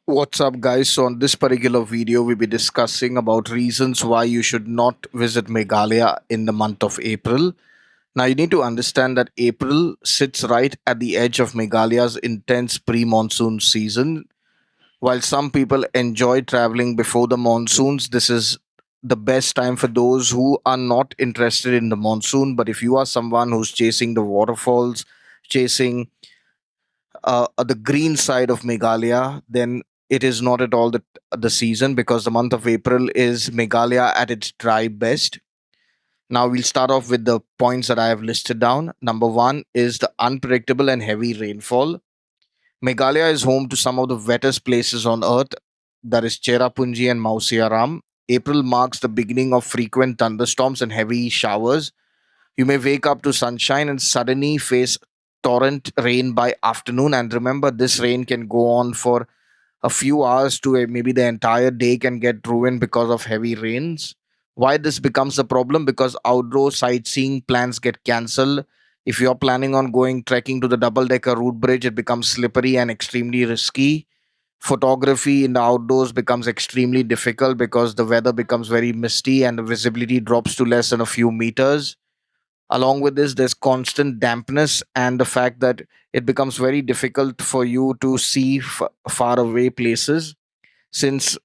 What's up, guys? So, on this particular video, we'll be discussing about reasons why you should not visit Meghalaya in the month of April. Now, you need to understand that April sits right at the edge of Meghalaya's intense pre monsoon season. While some people enjoy traveling before the monsoons, this is the best time for those who are not interested in the monsoon. But if you are someone who's chasing the waterfalls, chasing the green side of Meghalaya, then it is not at all the season because the month of April is Meghalaya at its dry best. Now we'll start off with the points that I have listed down. Number one is the unpredictable and heavy rainfall. Meghalaya is home to some of the wettest places on earth, that is Cherrapunji and Mausiaram. April marks the beginning of frequent thunderstorms and heavy showers. You may wake up to sunshine and suddenly face torrent rain by afternoon. And remember, this rain can go on for a few hours to maybe the entire day can get ruined because of heavy rains. Why this becomes a problem? Because outdoor sightseeing plans get cancelled. If you're planning on going trekking to the double decker route bridge, it becomes slippery and extremely risky. Photography in the outdoors becomes extremely difficult because the weather becomes very misty and the visibility drops to less than a few meters. Along with this, there's constant dampness and the fact that it becomes very difficult for you to see far away places since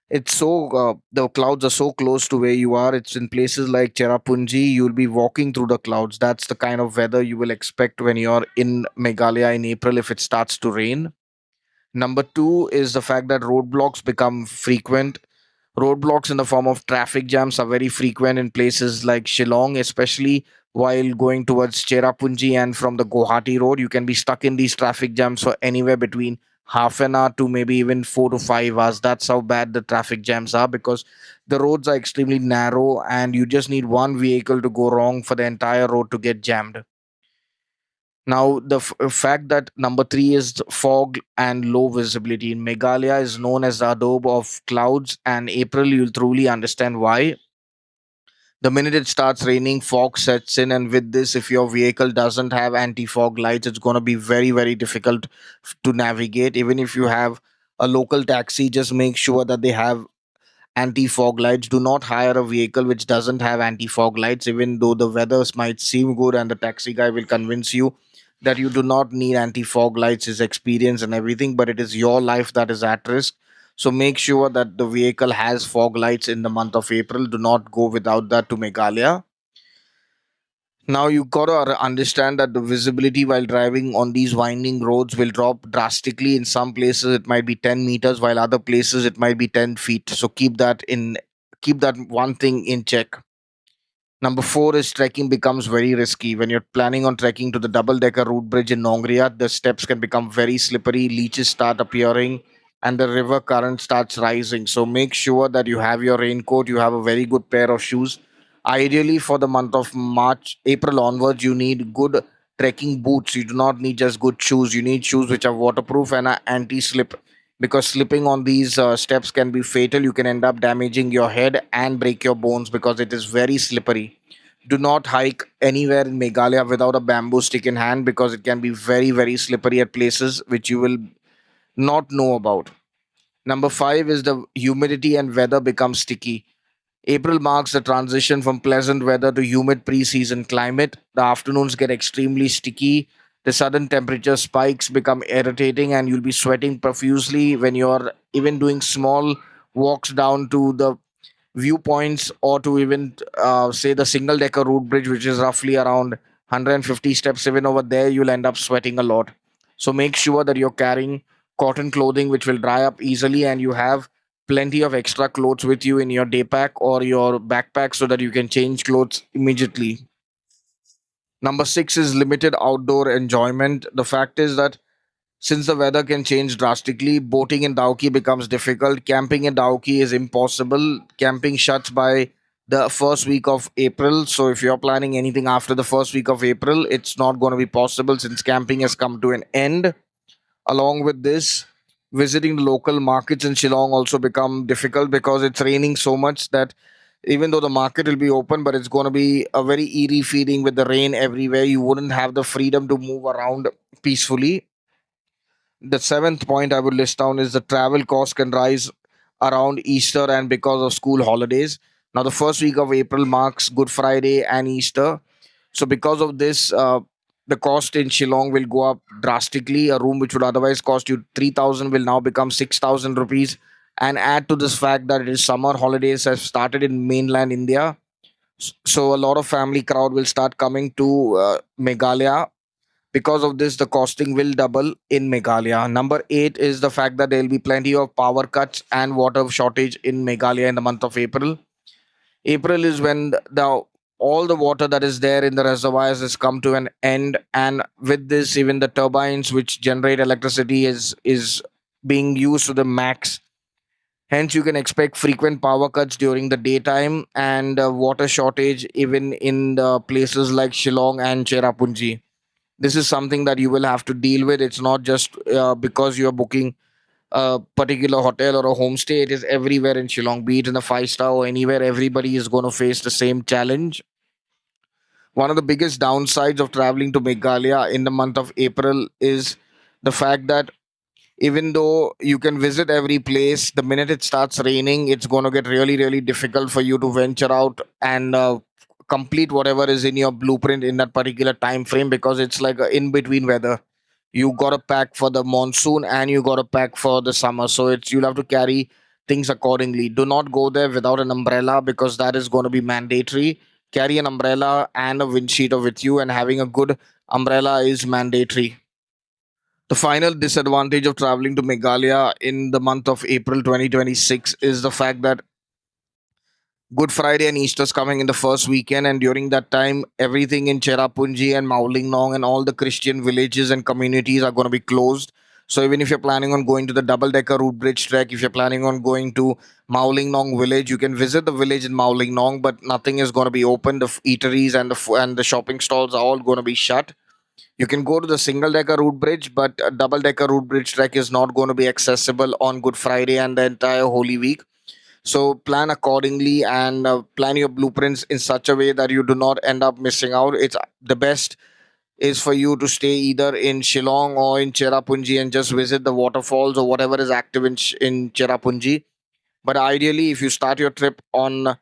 the clouds are so close to where you are. It's in places like Cherrapunji, you'll be walking through the clouds. That's the kind of weather you will expect when you're in Meghalaya in April if it starts to rain. Number two is the fact that roadblocks become frequent. Roadblocks in the form of traffic jams are very frequent in places like Shillong, especially while going towards Cherrapunji and from the Guwahati road. You can be stuck in these traffic jams for anywhere between half an hour to maybe even 4 to 5 hours. That's how bad the traffic jams are because the roads are extremely narrow and you just need one vehicle to go wrong for the entire road to get jammed. Now, the fact that number three is the fog and low visibility in Meghalaya is known as the adobe of clouds, and April you'll truly understand why. The minute it starts raining, fog sets in, and with this, if your vehicle doesn't have anti fog lights, it's going to be very, very difficult to navigate. Even if you have a local taxi, just make sure that they have anti fog lights. Do not hire a vehicle which doesn't have anti fog lights, even though the weathers might seem good and the taxi guy will convince you that you do not need anti fog lights, his experience and everything, but it is your life that is at risk. So make sure that the vehicle has fog lights in the month of April. Do not go without that to Meghalaya. Now you gotta understand that the visibility while driving on these winding roads will drop drastically. In some places it might be 10 meters, while other places it might be 10 feet. So keep that one thing in check. Number four is trekking becomes very risky. When you're planning on trekking to the double decker route bridge in Nongriat, the steps can become very slippery, leeches start appearing, and the river current starts rising. So make sure that you have your raincoat, you have a very good pair of shoes. Ideally, for the month of March, April onwards, you need good trekking boots. You do not need just good shoes. You need shoes which are waterproof and are anti slip because slipping on these steps can be fatal. You can end up damaging your head and break your bones because it is very slippery. Do not hike anywhere in Meghalaya without a bamboo stick in hand because it can be very, very slippery at places which you will not know about. Number five is the humidity and weather becomes sticky. April marks the transition from pleasant weather to humid pre-season climate. The afternoons get extremely sticky. The sudden temperature spikes become irritating, and you'll be sweating profusely when you're even doing small walks down to the viewpoints or to even say the single decker route bridge, which is roughly around 150 steps. Even over there, you'll end up sweating a lot. So make sure that you're carrying cotton clothing, which will dry up easily, and you have plenty of extra clothes with you in your day pack or your backpack so that you can change clothes immediately. Number six is limited outdoor enjoyment. The fact is that since the weather can change drastically, boating in Dauki becomes difficult. Camping in Dauki is impossible. Camping shuts by the first week of April. So if you're planning anything after the first week of April, it's not going to be possible since camping has come to an end. Along with this, visiting the local markets in Shillong also become difficult because it's raining so much that even though the market will be open, but it's going to be a very eerie feeling with the rain everywhere. You wouldn't have the freedom to move around peacefully. The seventh point I would list down is the travel cost can rise around Easter and because of school holidays. Now, the first week of April marks Good Friday and Easter. So, because of this, the cost in Shillong will go up drastically. A room which would otherwise cost you 3,000 will now become 6,000 rupees. And add to this fact that it is summer holidays have started in mainland India. So, a lot of family crowd will start coming to Meghalaya. Because of this, the costing will double in Meghalaya. Number eight is the fact that there will be plenty of power cuts and water shortage in Meghalaya in the month of April. April is when the all the water that is there in the reservoirs has come to an end, and with this, even the turbines which generate electricity is being used to the max. Hence, you can expect frequent power cuts during the daytime and water shortage even in the places like Shillong and Cherrapunji. This is something that you will have to deal with. It's not just because you're booking a particular hotel or a homestay. It is everywhere in Shillong, be it in a five star or anywhere. Everybody is going to face the same challenge. One of the biggest downsides of traveling to Meghalaya in the month of April is the fact that even though you can visit every place, the minute it starts raining, it's going to get really, really difficult for you to venture out and complete whatever is in your blueprint in that particular time frame, because it's like a in between weather. You got to pack for the monsoon and you got to pack for the summer, so it's you'll have to carry things accordingly. Do not go there without an umbrella, because that is going to be mandatory. Carry an umbrella and a wind sheeter with you, and having a good umbrella is mandatory. The final disadvantage of traveling to Meghalaya in the month of April 2026 is the fact that Good Friday and Easter's coming in the first weekend, and during that time, everything in Cherrapunji and Maulingnong and all the Christian villages and communities are going to be closed. So even if you're planning on going to the double-decker route bridge trek, if you're planning on going to Maulingnong village, you can visit the village in Maulingnong, but nothing is going to be open. The eateries and the shopping stalls are all going to be shut. You can go to the single decker route bridge, but a double decker route bridge trek is not going to be accessible on Good Friday and the entire Holy Week. So plan accordingly and plan your blueprints in such a way that you do not end up missing out. It's the best is for you to stay either in Shillong or in Cherrapunji and just visit the waterfalls or whatever is active in Cherrapunji. But ideally, if you start your trip on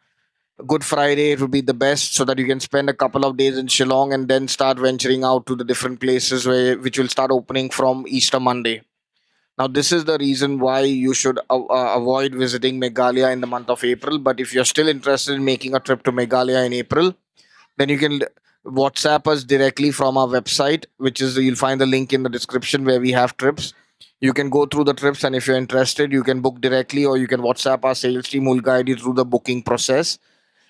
Good Friday, it would be the best, so that you can spend a couple of days in Shillong and then start venturing out to the different places which will start opening from Easter Monday. Now, this is the reason why you should avoid visiting Meghalaya in the month of April. But if you're still interested in making a trip to Meghalaya in April, then you can WhatsApp us directly from our website, which is you'll find the link in the description where we have trips. You can go through the trips, and if you're interested, you can book directly, or you can WhatsApp our sales team who will guide you through the booking process.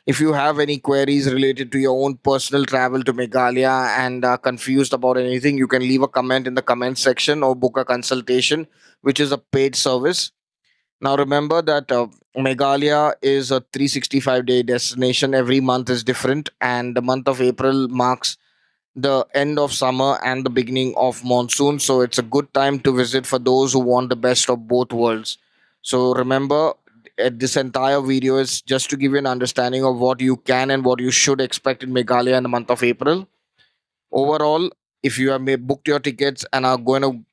If you have any queries related to your own personal travel to Meghalaya and are confused about anything, you can leave a comment in the comment section or book a consultation, which is a paid service. Now, remember that Meghalaya is a 365-day destination. Every month is different, and the month of April marks the end of summer and the beginning of monsoon. So it's a good time to visit for those who want the best of both worlds. So remember, this entire video is just to give you an understanding of what you can and what you should expect in Meghalaya in the month of April. Overall, if you have booked your tickets and are going to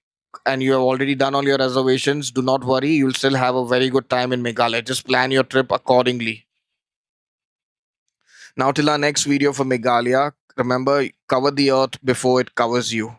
and you have already done all your reservations, do not worry. You'll still have a very good time in Meghalaya. Just plan your trip accordingly. Now, till our next video for Meghalaya, remember, cover the earth before it covers you.